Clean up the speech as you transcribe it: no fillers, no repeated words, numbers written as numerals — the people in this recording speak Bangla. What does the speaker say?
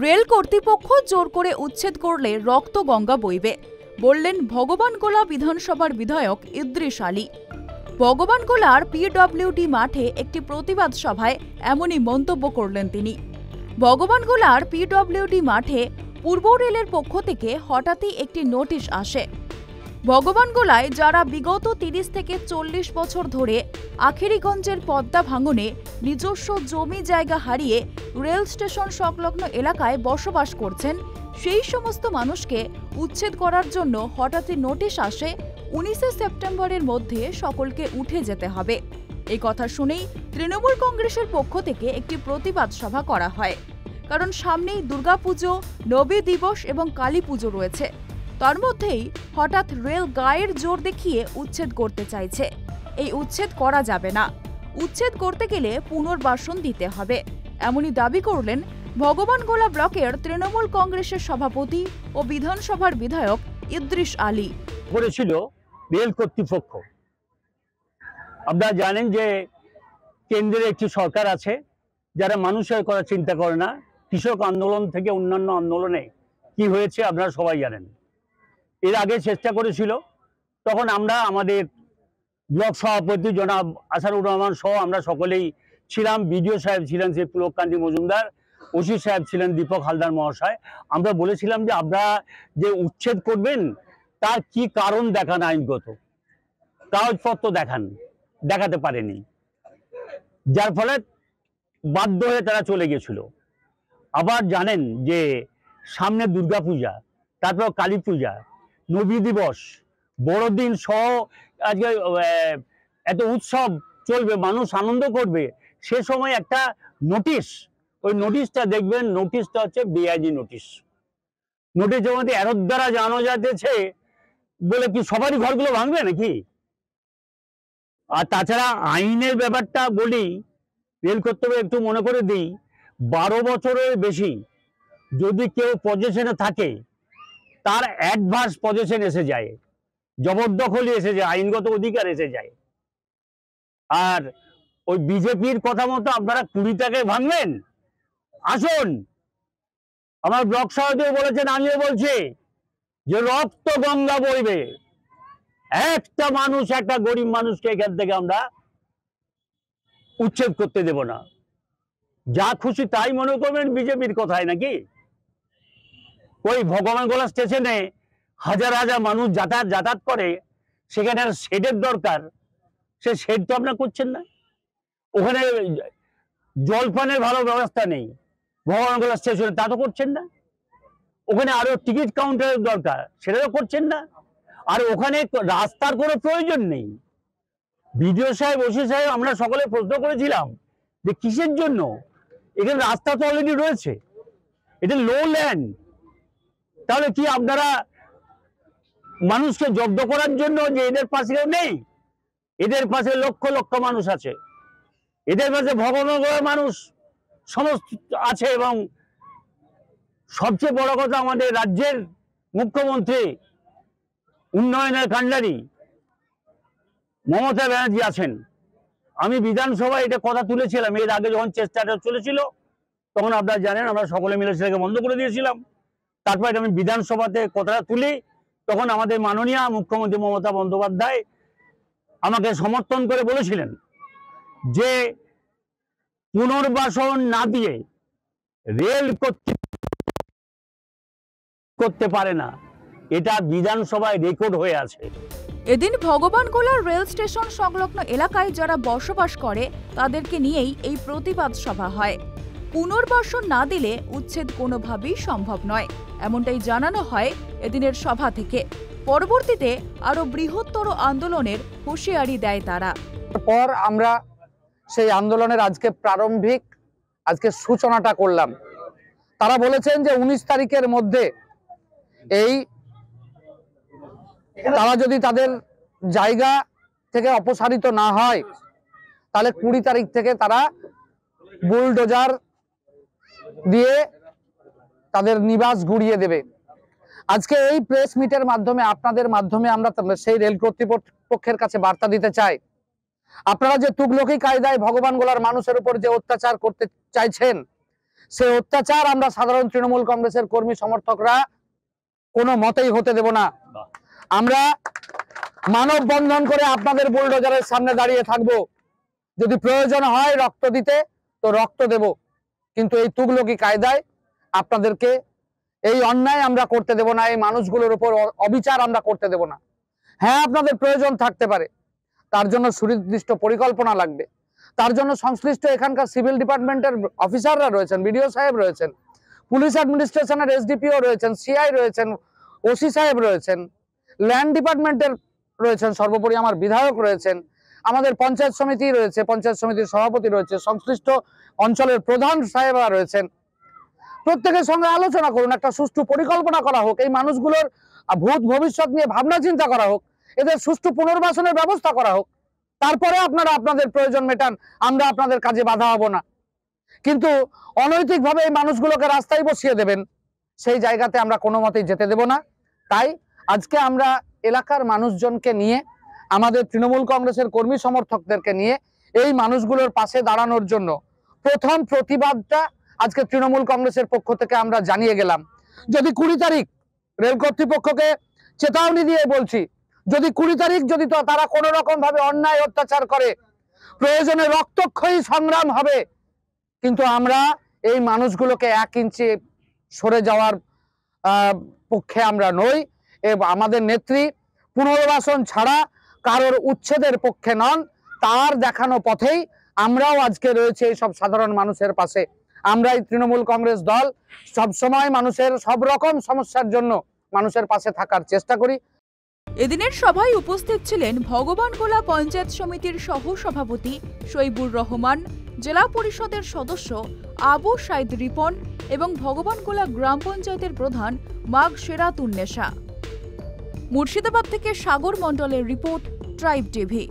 রেল কর্তৃপক্ষ জোর করে উচ্ছেদ করলে রক্ত গঙ্গা বইবে, বললেন ভগবানগোলা বিধানসভার বিধায়ক ইদ্রিস আলী। ভগবানগোলার পিডব্লিউডি মাঠে একটি প্রতিবাদ সভায় এমনই মন্তব্য করলেন তিনি। ভগবানগোলার পিডব্লিউডি মাঠে পূর্ব রেলের পক্ষ থেকে হঠাৎই একটি নোটিশ আসে। ভগবানগোলায় যারা বিগত ৩০ থেকে ৪০ বছর ধরে আখেরিগঞ্জের পদ্মা ভাঙনে নিজস্ব জমি জায়গা হারিয়ে রেল স্টেশন সংলগ্ন এলাকায় বসবাস করছেন, সেই সমস্ত মানুষকে উচ্ছেদ করার জন্য হঠাৎই নোটিশ আসে ১৯ সেপ্টেম্বরের মধ্যে সকলকে উঠে যেতে হবে। এই কথা শুনেই তৃণমূল কংগ্রেসের পক্ষ থেকে একটি প্রতিবাদ সভা করা হয়। কারণ সামনেই দুর্গাপুজো, নবী দিবস এবং কালী পুজো রয়েছে। তার মধ্যেই হঠাৎ রেল গায়ের জোর দেখিয়ে উচ্ছেদ করতে চাইছে। এই উচ্ছেদ করা যাবে না, উচ্ছেদ করতে গেলে পুনর্বাসন দিতে হবে, এমনই দাবি করলেন ভগবানগোলা ব্লকের তৃণমূল কংগ্রেসের সভাপতি ও বিধানসভার বিধায়ক ইদ্রিস আলী। করেছিল রেল কর্তৃপক্ষ। আপনারা জানেন যে কেন্দ্রের একটি সরকার আছে যারা মানুষের কথা চিন্তা করে না। কৃষক আন্দোলন থেকে অন্যান্য আন্দোলনে কি হয়েছে আপনারা সবাই জানেন। এর আগে চেষ্টা করেছিল, তখন আমরা আমাদের ব্লক সভাপতি জনাব আসারুর রহমান সহ আমরা সকলেই ছিলাম, বিডিও সাহেব ছিলেন শ্রী পুলককান্তি মজুমদার, ওসি সাহেব ছিলেন দীপক হালদার মহাশয়। আমরা বলেছিলাম যে আপনারা যে উচ্ছেদ করবেন তার কি কারণ দেখান, আইনগত কাগজপত্র দেখাতে পারেনি, যার ফলে বাধ্য হয়ে তারা চলে গেছিল। আবার জানেন যে সামনে দুর্গাপূজা, তারপর কালী পূজা, নবী দিবস, বড়দিন সহ আজকে এত উৎসব চলবে, মানুষ আনন্দ করবে, সে সময় একটা নোটিশ, ওই নোটিশটা দেখবেন, নোটিশটা হচ্ছে বেআইনি নোটিশ। নোটিশের মধ্যে এর দ্বারা জানো যাচ্ছে বলে কি সবারই ঘরগুলো ভাঙবে নাকি? আর তাছাড়া আইনের ব্যাপারটা বলি, রেল কর্তৃপক্ষ একটু মনে করে দিই, 12 বছরের বেশি যদি কেউ পজিশনে থাকে তার অ্যাডভান্স পজিশন এসে যায়, জবরদখলি এসে যায়, আইনগত অধিকার এসে যায়। আর ওই বিজেপির কথা মতো আপনারা 20টাকে ভাঙবেন? আসুন, আমার ব্লক সভাপতি বলেছেন, আমিও বলছি যে রক্ত গঙ্গা বইবে। একটা মানুষ, একটা গরিব মানুষকে এখান থেকে আমরা উচ্ছেদ করতে দেব না। যা খুশি তাই মনে করবেন বিজেপির কথায় নাকি? ওই ভগবানগোলা স্টেশনে হাজার হাজার মানুষ যাতায়াত করে, সেখানে শেডের দরকার, সে শেড তো আপনারা করছেন না। ওখানে জলপানের ভালো ব্যবস্থা নেই ভগবানগোলা স্টেশনে, তা তো করছেন না। ওখানে আরো টিকিট কাউন্টারের দরকার, সেটা তো করছেন না। আর ওখানে রাস্তার কোনো প্রয়োজন নেই। বিডিও সাহেব, ওসি সাহেব, আমরা সকলে প্রশ্ন করেছিলাম যে কিসের জন্য? এখানে রাস্তা তো অলরেডি রয়েছে, এটা লো ল্যান্ড। তাহলে কি আপনারা মানুষকে জব্দ করার জন্য যে এদের পাশে কেউ নেই? এদের পাশে লক্ষ লক্ষ মানুষ আছে, এদের পাশে ভগবানগোলার মানুষ সমস্ত আছে। এবং সবচেয়ে বড় কথা, আমাদের রাজ্যের মুখ্যমন্ত্রী উন্নয়নের কাণ্ডারি মমতা ব্যানার্জি আছেন। আমি বিধানসভায় এটা কথা তুলেছিলাম এর আগে, যখন চেষ্টাটা চলেছিল, তখন আপনারা জানেন আমরা সকলে মিলে সেটাকে বন্ধ করে দিয়েছিলাম। তারপর আমি বিধানসভাতে কথাটা তুলি, তখন আমাদের মাননীয় মুখ্যমন্ত্রী মমতা বন্দ্যোপাধ্যায় আমাকে সমর্থন করে বলেছিলেন যে পুনর্বাসন না দিয়ে রেল করতে পারে না, এটা বিধানসভায় রেকর্ড হয়ে আছে। এদিন ভগবানগোলার রেল স্টেশন সংলগ্ন এলাকায় যারা বসবাস করে তাদেরকে নিয়েই এই প্রতিবাদ সভা হয়। পুনর্বাসন না দিলে উচ্ছেদ কোনোভাবেই সম্ভব নয়, এমনটাই জানানো হয় এদিনের সভা থেকে। পরবর্তীতে আরো বৃহত্তর আন্দোলনের হুঁশিয়ারি দেয় তারা। পর আমরা সেই আন্দোলনের আজকে সূচনাটা করলাম। তারা বলেছেন যে 19 তারিখের মধ্যে তারা যদি তাদের জায়গা থেকে অপসারিত না হয়, তাহলে 20 তারিখ থেকে তারা বুলডোজার দিয়ে তাদের নিবাস গুড়িয়ে দেবে। আজকে এই প্রেস মিটের মাধ্যমে, আপনাদের মাধ্যমে আমরা সেই রেল কর্তৃপক্ষের কাছে বার্তা দিতে চাই, আপনারা যে তুগলকি কায়দায় ভগবান গোলার মানুষের উপর যে অত্যাচার করতে চাইছেন, সেই অত্যাচার আমরা সাধারণ তৃণমূল কংগ্রেসের কর্মী সমর্থকরা কোনো মতেই হতে দেব না। আমরা মানববন্ধন করে আপনাদের বুলডোজারের সামনে দাঁড়িয়ে থাকব। যদি প্রয়োজন হয় রক্ত দিতে তো রক্ত দেব, কিন্তু এই তুগলকি কায়দায় আপনাদেরকে এই অন্যায় আমরা করতে দেব না, এই মানুষগুলোর উপর অবিচার আমরা করতে দেব না। হ্যাঁ, আপনাদের প্রয়োজন থাকতে পারে, তার জন্য সুনির্দিষ্ট পরিকল্পনা লাগবে, তার জন্য সংশ্লিষ্ট এখানকার সিভিল ডিপার্টমেন্টের অফিসাররা রয়েছেন, বিডিও সাহেব রয়েছেন, পুলিশ অ্যাডমিনিস্ট্রেশনের এসডিপিও রয়েছেন, সিআই রয়েছেন, ওসি সাহেব রয়েছেন, ল্যান্ড ডিপার্টমেন্টের রয়েছেন, সর্বোপরি আমার বিধায়ক রয়েছেন, আমাদের পঞ্চায়েত সমিতি রয়েছে, পঞ্চায়েত সমিতির সভাপতি রয়েছে, সংশ্লিষ্ট অঞ্চলের প্রধান সাহেবরা রয়েছেন। প্রত্যেকের সঙ্গে আলোচনা করুন, একটা সুষ্ঠু পরিকল্পনা করা হোক, এই মানুষগুলোর ভূত ভবিষ্যৎ নিয়ে ভাবনা চিন্তা করা হোক, এদের সুষ্ঠু পুনর্বাসনের ব্যবস্থা করা হোক। তারপরে আপনারা আপনাদের প্রয়োজন মেটান, আমরা আপনাদের কাজে বাধা হব না। কিন্তু অনৈতিকভাবে এই মানুষগুলোকে রাস্তায় বসিয়ে দেবেন, সেই জায়গাতে আমরা কোনো মতেই যেতে দেব না। তাই আজকে আমরা এলাকার মানুষজনকে নিয়ে, আমাদের তৃণমূল কংগ্রেসের কর্মী সমর্থকদেরকে নিয়ে এই মানুষগুলোর পাশে দাঁড়ানোর জন্য প্রথম প্রতিবাদটা আজকে তৃণমূল কংগ্রেসের পক্ষ থেকে আমরা জানিয়ে গেলাম। যদি 20 তারিখ রেল কর্তৃপক্ষকে চেতাবনী দিয়ে বলছি, যদি 20 তারিখ যদি তারা কোনো রকম ভাবে অন্যায় অত্যাচার করে, প্রয়োজনে রক্তক্ষয়ী সংগ্রাম হবে, কিন্তু আমরা এই মানুষগুলোকে 1 ইঞ্চি সরে যাওয়ার পক্ষে আমরা নই। আমাদের নেত্রী পুনর্বাসন ছাড়া কারোর উচ্ছেদের পক্ষে নন, তার দেখানো পথেই আমরাও আজকে রয়েছে এই সব সাধারণ মানুষের পাশে। আমরা এই তৃণমূল কংগ্রেস দল সবসময় মানুষের সব রকম সমস্যার জন্য মানুষের পাশে থাকার চেষ্টা করি। এদিনের সভায় উপস্থিত ছিলেন ভগবানগোলা পঞ্চায়েত সমিতির সহ সভাপতি শৈবুর রহমান, জেলা পরিষদের সদস্য আবু সাইদ রিপন এবং ভগবানগোলা গ্রাম পঞ্চায়েতের প্রধান মাগ সেরাতুন্নেসা। মুর্শিদাবাদ থেকে সাগর মণ্ডলের রিপোর্ট, ট্রাইব টিভি।